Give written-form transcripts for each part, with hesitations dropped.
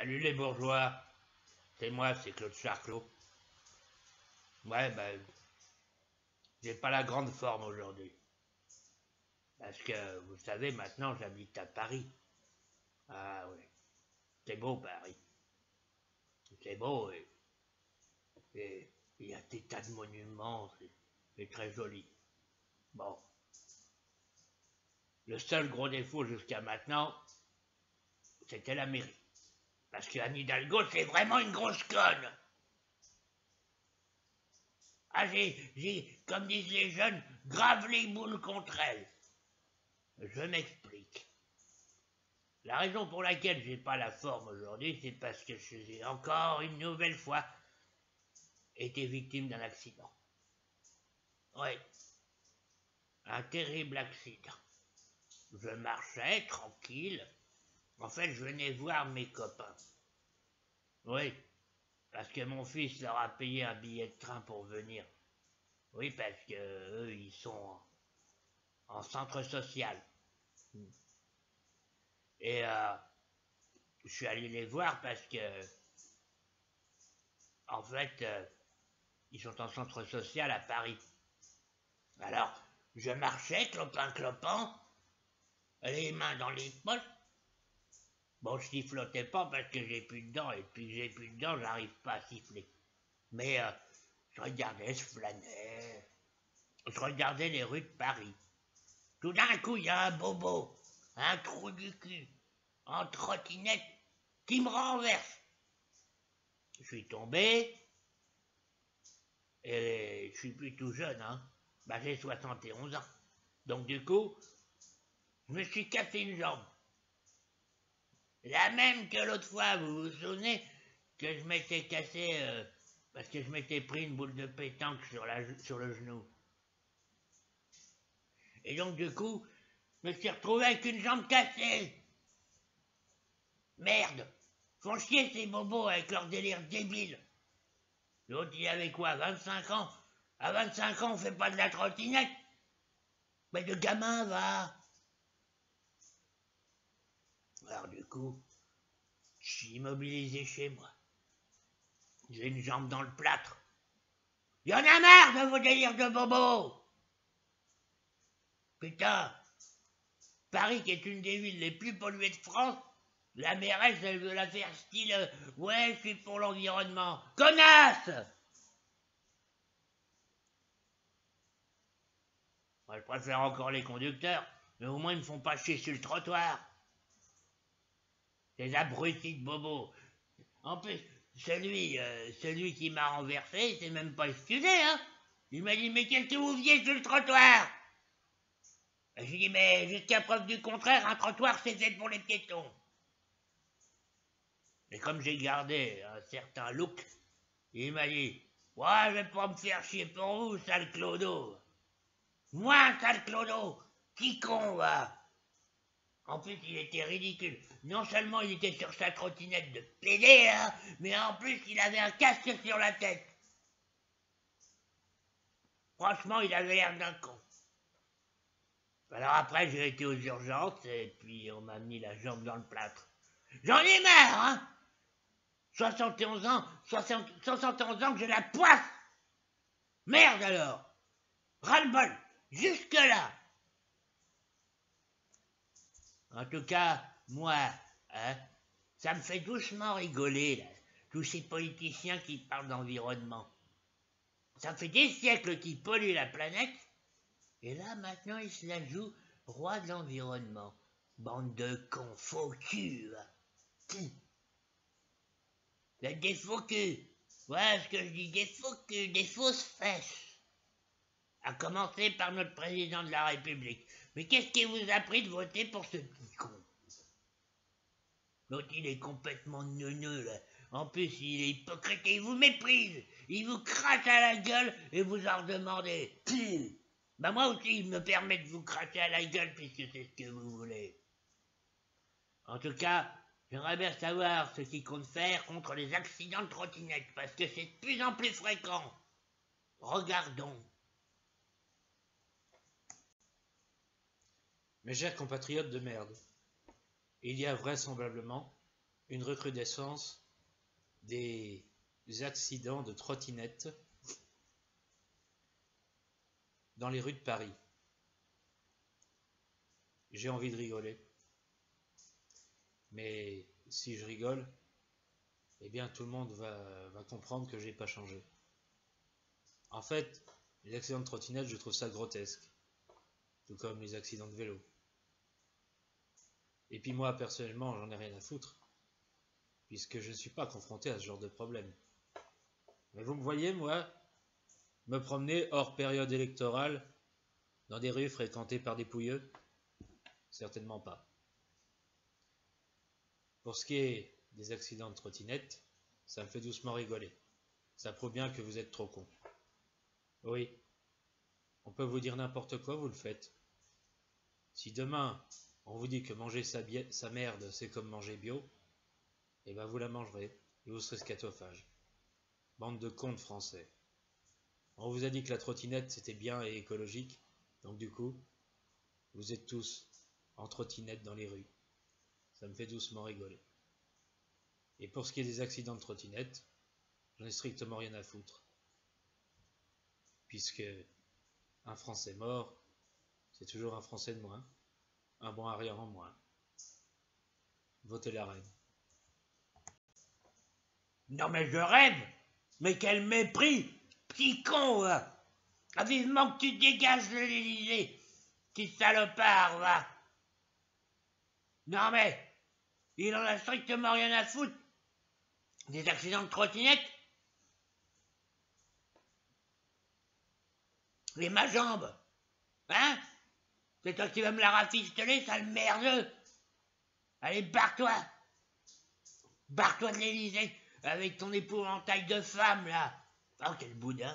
Salut les bourgeois, c'est moi, c'est Claude Charclot. Ouais, j'ai pas la grande forme aujourd'hui. Parce que, vous savez, maintenant j'habite à Paris. Ah oui, c'est beau Paris. C'est beau et il y a des tas de monuments, c'est très joli. Bon, le seul gros défaut jusqu'à maintenant, c'était la mairie. Parce que Anne Hidalgo, c'est vraiment une grosse conne. Ah, comme disent les jeunes, grave les boules contre elle. Je m'explique. La raison pour laquelle j'ai pas la forme aujourd'hui, c'est parce que j'ai encore une nouvelle fois été victime d'un accident. Oui, un terrible accident. Je marchais tranquille. En fait, je venais voir mes copains. Oui, parce que mon fils leur a payé un billet de train pour venir. Oui, parce que eux, ils sont en centre social. Et je suis allé les voir parce que, en fait, ils sont en centre social à Paris. Alors, je marchais, clopin, les mains dans les poches. Bon, je sifflotais pas parce que j'ai plus de dents, et puis que j'ai plus de dents, j'arrive pas à siffler. Mais je regardais, je flânais, je regardais les rues de Paris. Tout d'un coup, il y a un bobo, un trou du cul, en trottinette, qui me renverse. Je suis tombé, et je suis plus tout jeune, hein. J'ai 71 ans. Donc du coup, je me suis cassé une jambe. La même que l'autre fois, vous vous souvenez, que je m'étais cassé parce que je m'étais pris une boule de pétanque sur le genou. Et donc du coup, je me suis retrouvé avec une jambe cassée. Merde, font chier ces bobos avec leur délire débile. L'autre, il avait quoi, 25 ans? À 25 ans, on fait pas de la trottinette? Mais le gamin va. Alors du coup, je suis immobilisé chez moi. J'ai une jambe dans le plâtre. Y en a marre de vos délires de bobo! Putain, Paris qui est une des villes les plus polluées de France, la mairesse, elle veut la faire style « Ouais, je suis pour l'environnement ». Connasse! Moi, je préfère encore les conducteurs, mais au moins ils me font pas chier sur le trottoir. Ces abrutis de bobos. En plus, celui qui m'a renversé, il s'est même pas excusé, hein. Il m'a dit « Mais qu'est-ce que vous faisiez sur le trottoir ?» J'ai dit « Mais jusqu'à preuve du contraire, un trottoir c'est fait pour les piétons. » Et comme j'ai gardé un certain look, il m'a dit « Ouais, je vais pas me faire chier pour vous, sale clodo. » Moi, sale clodo, qui con, va. En plus, il était ridicule. Non seulement il était sur sa trottinette de PD, hein, mais en plus, il avait un casque sur la tête. Franchement, il avait l'air d'un con. Alors après, j'ai été aux urgences, et puis on m'a mis la jambe dans le plâtre. J'en ai marre, hein. 71 ans que j'ai la poisse. Merde alors. Ras-le-bol. Jusque-là. En tout cas, moi, hein, ça me fait doucement rigoler, là, tous ces politiciens qui parlent d'environnement. Ça fait des siècles qu'ils polluent la planète, et là, maintenant, ils se la jouent roi de l'environnement. Bande de cons, faux culs. Des faux culs. Voilà ce que je dis, des faux culs, des fausses fesses. À commencer par notre président de la République. Mais qu'est-ce qui vous a pris de voter pour ce petit con? L'autre, il est complètement neuneux, là. En plus, il est hypocrite et il vous méprise. Il vous crache à la gueule et vous en redemandez. Moi aussi, il me permet de vous cracher à la gueule puisque c'est ce que vous voulez. En tout cas, j'aimerais bien savoir ce qu'il compte faire contre les accidents de trottinette parce que c'est de plus en plus fréquent. Regardons. Mes chers compatriotes de merde, il y a vraisemblablement une recrudescence des accidents de trottinettes dans les rues de Paris. J'ai envie de rigoler. Mais si je rigole, eh bien tout le monde va comprendre que j'ai pas changé. En fait, les accidents de trottinette, je trouve ça grotesque. Tout comme les accidents de vélo. Et puis moi, personnellement, j'en ai rien à foutre. Puisque je ne suis pas confronté à ce genre de problème. Mais vous me voyez, moi, me promener hors période électorale dans des rues fréquentées par des pouilleux? Certainement pas. Pour ce qui est des accidents de trottinette, ça me fait doucement rigoler. Ça prouve bien que vous êtes trop con. Oui, on peut vous dire n'importe quoi, vous le faites. Si demain, on vous dit que manger sa merde, c'est comme manger bio, eh ben vous la mangerez et vous serez scatophage. Bande de cons de français. On vous a dit que la trottinette, c'était bien et écologique, donc du coup, vous êtes tous en trottinette dans les rues. Ça me fait doucement rigoler. Et pour ce qui est des accidents de trottinette, j'en ai strictement rien à foutre. Puisque un Français mort, c'est toujours un Français de moins, un bon arrière en moins. Votez la reine. Non mais je rêve. Mais quel mépris. Petit con, va. Ah, vivement que tu dégages de l'Élysée. Petit salopard, va. Non mais, il en a strictement rien à foutre. Des accidents de trottinette. Et ma jambe. Hein? C'est toi qui vas me la rafistoler, sale merdeux. Allez, barre-toi. Barre-toi de l'Élysée avec ton épouvantail de femme, là. Oh, quel boudin.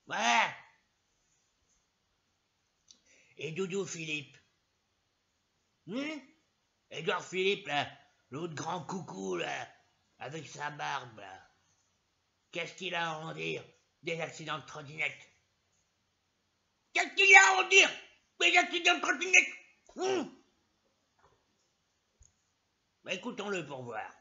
Ouais. Et Doudou Philippe. Edouard Philippe, là, l'autre grand coucou, là, avec sa barbe, là. Qu'est-ce qu'il a à en dire des accidents de trottinette? Qu'est-ce qu'il a à en dire des accidents de trottinette? Bah, écoutons-le pour voir.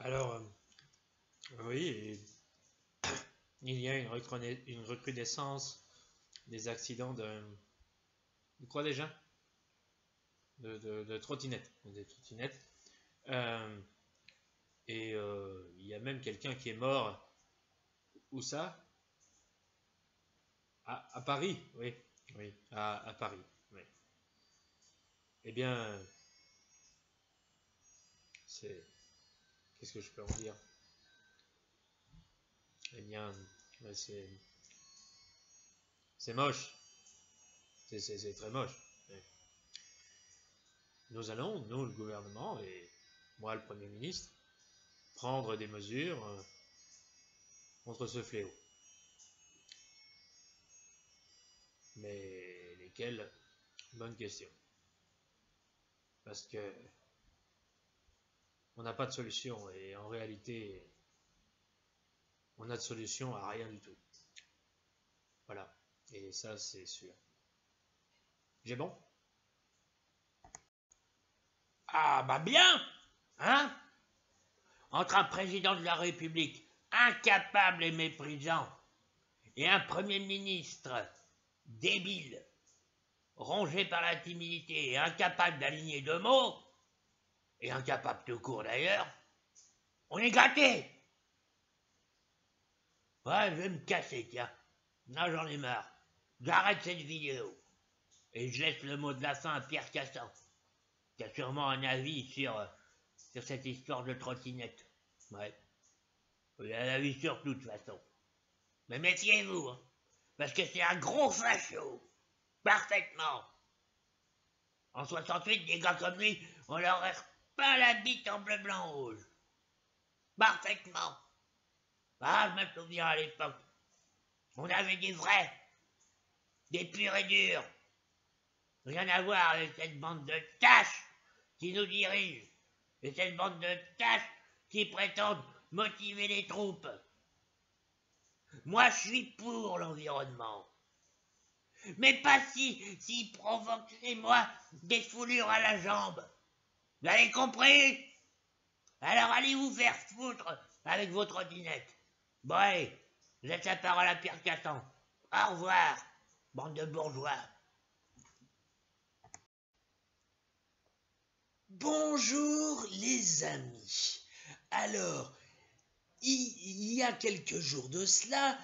Alors, oui, il y a une recrudescence des accidents de quoi déjà? De trottinettes. Des trottinettes. Et il y a même quelqu'un qui est mort. Où ça? À Paris, oui. Oui, à Paris, oui. Eh bien, qu'est-ce que je peux en dire? Eh bien, c'est moche. C'est très moche. Nous allons, nous, le gouvernement, et moi, le Premier ministre, prendre des mesures contre ce fléau. Mais lesquelles? Bonne question. Parce que on n'a pas de solution, et en réalité, on n'a de solution à rien du tout. Voilà. Et ça, c'est sûr. J'ai bon? Ah bah bien, hein? Entre un président de la République incapable et méprisant et un Premier ministre débile, rongé par la timidité et incapable d'aligner deux mots, et incapable tout court d'ailleurs, on est gâté. Ouais, je vais me casser, tiens. Là, j'en ai marre. J'arrête cette vidéo. Et je laisse le mot de la fin à Pierre Cassan, qui a sûrement un avis sur cette histoire de trottinette. Ouais. Il a un avis sur tout, de toute façon. Mais méfiez-vous, hein, parce que c'est un gros facho. Parfaitement. En 68, des gars comme lui, on leur aurait repeint la bite en bleu, blanc, rouge. Parfaitement. Ah, je me souviens à l'époque. On avait des vrais, des purs et durs. Rien à voir avec cette bande de tâches qui nous dirige, et cette bande de tâches qui prétendent motiver les troupes. Moi, je suis pour l'environnement. Mais pas s'il provoque chez moi des foulures à la jambe. Vous avez compris? Alors allez vous faire foutre avec vos trottinettes. Bon allez, vous êtes la parole à Pierre Catan. Au revoir, bande de bourgeois. Bonjour les amis. Alors, il y a quelques jours de cela,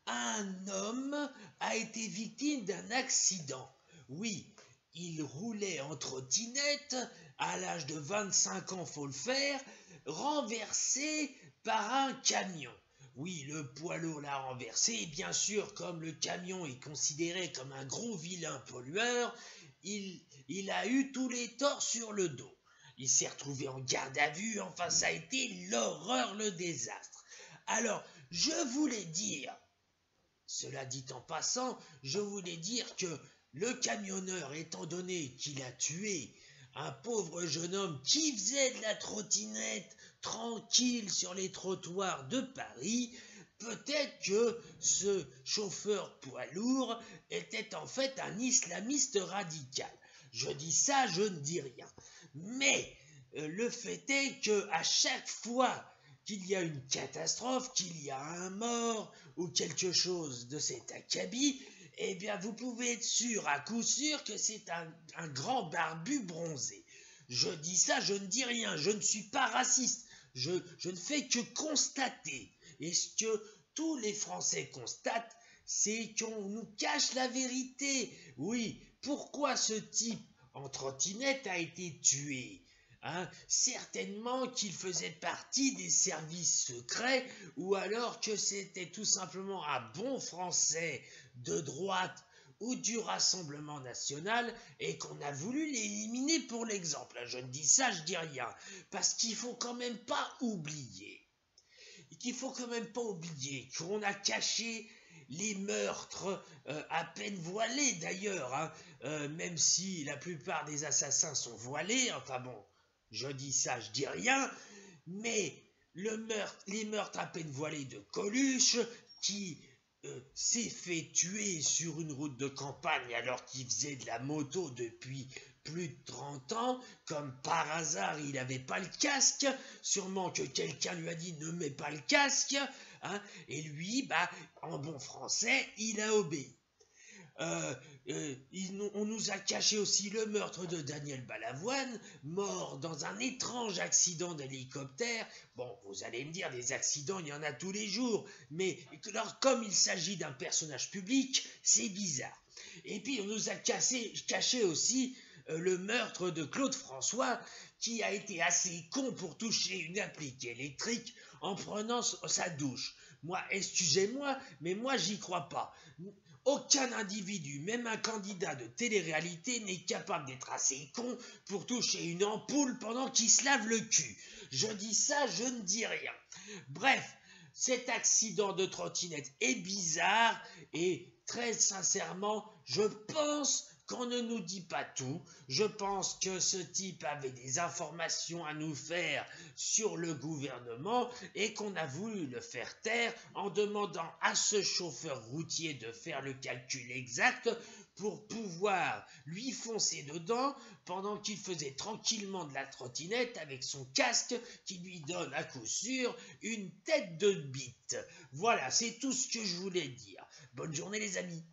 un homme a été victime d'un accident. Oui, il roulait en trottinette, à l'âge de 25 ans, faut le faire, renversé par un camion. Oui, le poids lourd l'a renversé, et bien sûr, comme le camion est considéré comme un gros vilain pollueur, il a eu tous les torts sur le dos. Il s'est retrouvé en garde à vue, enfin ça a été l'horreur, le désastre. Alors, je voulais dire, cela dit en passant, je voulais dire que le camionneur, étant donné qu'il a tué un pauvre jeune homme qui faisait de la trottinette tranquille sur les trottoirs de Paris, peut-être que ce chauffeur poids lourd était en fait un islamiste radical. Je dis ça, je ne dis rien. Mais le fait est que à chaque fois qu'il y a une catastrophe, qu'il y a un mort ou quelque chose de cet acabit, eh bien vous pouvez être sûr, à coup sûr, que c'est un grand barbu bronzé. Je dis ça, je ne dis rien, je ne suis pas raciste, je ne fais que constater. Et ce que tous les Français constatent, c'est qu'on nous cache la vérité. Oui, pourquoi ce type en trottinette a été tué? Certainement qu'il faisait partie des services secrets ou alors que c'était tout simplement un bon Français de droite ou du Rassemblement national et qu'on a voulu l'éliminer pour l'exemple. Je ne dis ça, je dis rien, parce qu'il faut quand même pas oublier. Qu'on a caché les meurtres à peine voilés d'ailleurs, même si la plupart des assassins sont voilés, enfin bon, je dis ça, je dis rien, mais les meurtres à peine voilés de Coluche, qui s'est fait tuer sur une route de campagne alors qu'il faisait de la moto depuis plus de 30 ans, comme par hasard il n'avait pas le casque, sûrement que quelqu'un lui a dit ne mets pas le casque, et lui, en bon français, il a obéi. On nous a caché aussi le meurtre de Daniel Balavoine, mort dans un étrange accident d'hélicoptère. Bon, vous allez me dire, des accidents, il y en a tous les jours, mais comme il s'agit d'un personnage public, c'est bizarre. Et puis on nous a caché aussi le meurtre de Claude François, qui a été assez con pour toucher une applique électrique en prenant sa douche. Moi, excusez-moi, mais moi j'y crois pas. Aucun individu, même un candidat de télé-réalité, n'est capable d'être assez con pour toucher une ampoule pendant qu'il se lave le cul. Je dis ça, je ne dis rien. Bref, cet accident de trottinette est bizarre et très sincèrement, je pense qu'on ne nous dit pas tout. Je pense que ce type avait des informations à nous faire sur le gouvernement et qu'on a voulu le faire taire en demandant à ce chauffeur routier de faire le calcul exact pour pouvoir lui foncer dedans pendant qu'il faisait tranquillement de la trottinette avec son casque qui lui donne à coup sûr une tête de bite. Voilà, c'est tout ce que je voulais dire. Bonne journée les amis.